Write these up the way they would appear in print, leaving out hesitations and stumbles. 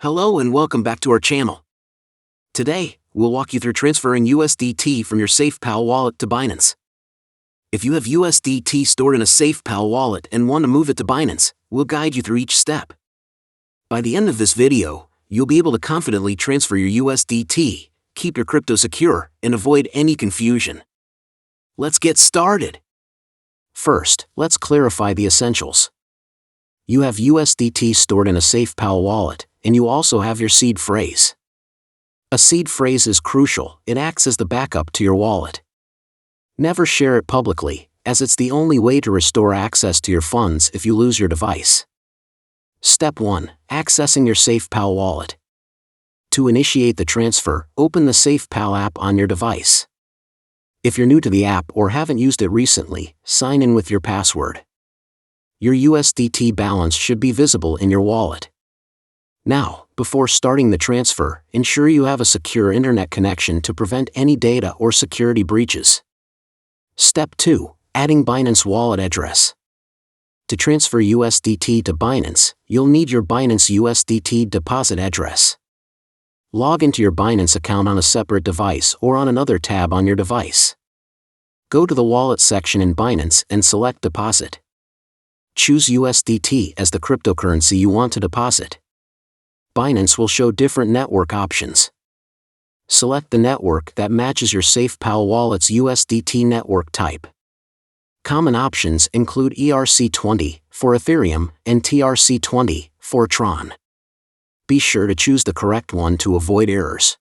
Hello and welcome back to our channel. Today, we'll walk you through transferring USDT from your SafePal wallet to Binance. If you have USDT stored in a SafePal wallet and want to move it to Binance, we'll guide you through each step. By the end of this video, you'll be able to confidently transfer your USDT, keep your crypto secure, and avoid any confusion. Let's get started. First, let's clarify the essentials. You have USDT stored in a SafePal wallet, and you also have your seed phrase. A seed phrase is crucial, it acts as the backup to your wallet. Never share it publicly, as it's the only way to restore access to your funds if you lose your device. Step 1. Accessing your SafePal wallet. To initiate the transfer, open the SafePal app on your device. If you're new to the app or haven't used it recently, sign in with your password. Your USDT balance should be visible in your wallet. Now, before starting the transfer, ensure you have a secure internet connection to prevent any data or security breaches. Step 2. Adding Binance wallet address. To transfer USDT to Binance, you'll need your Binance USDT deposit address. Log into your Binance account on a separate device or on another tab on your device. Go to the Wallet section in Binance and select Deposit. Choose USDT as the cryptocurrency you want to deposit. Binance will show different network options. Select the network that matches your SafePal wallet's USDT network type. Common options include ERC20 for Ethereum and TRC20 for Tron. Be sure to choose the correct one to avoid errors.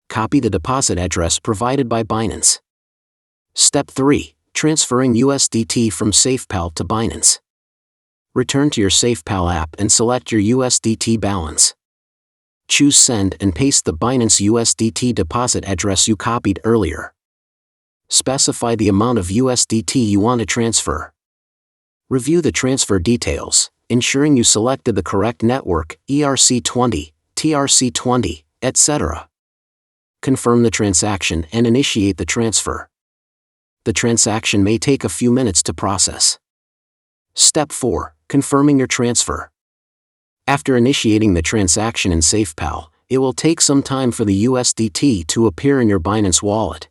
Copy the deposit address provided by Binance. Step 3. Transferring USDT from SafePal to Binance. Return to your SafePal app and select your USDT balance. Choose Send and paste the Binance USDT deposit address you copied earlier. Specify the amount of USDT you want to transfer. Review the transfer details, ensuring you selected the correct network, ERC20, TRC20, etc. Confirm the transaction and initiate the transfer. The transaction may take a few minutes to process. Step 4. Confirming your transfer. After initiating the transaction in SafePal, it will take some time for the USDT to appear in your Binance wallet.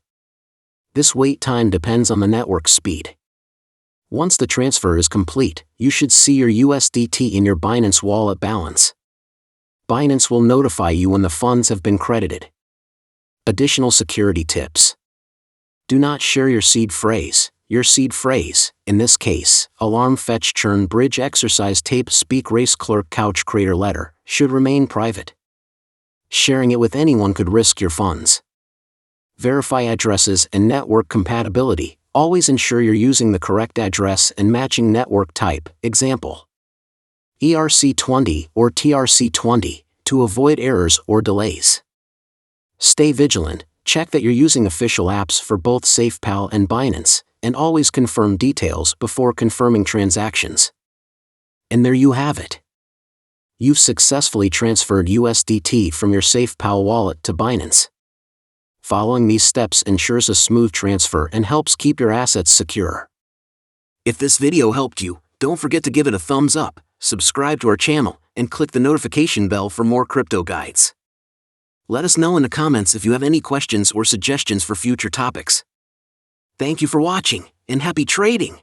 This wait time depends on the network speed. Once the transfer is complete, you should see your USDT in your Binance wallet balance. Binance will notify you when the funds have been credited. Additional security tips. Do not share your seed phrase. Your seed phrase, in this case, alarm fetch churn bridge exercise tape speak race clerk couch crater letter, should remain private. Sharing it with anyone could risk your funds. Verify addresses and network compatibility. Always ensure you're using the correct address and matching network type, example, ERC20 or TRC20, to avoid errors or delays. Stay vigilant, check that you're using official apps for both SafePal and Binance, and always confirm details before confirming transactions. And there you have it. You've successfully transferred USDT from your SafePal wallet to Binance. Following these steps ensures a smooth transfer and helps keep your assets secure. If this video helped you, don't forget to give it a thumbs up, subscribe to our channel, and click the notification bell for more crypto guides. Let us know in the comments if you have any questions or suggestions for future topics. Thank you for watching, and happy trading!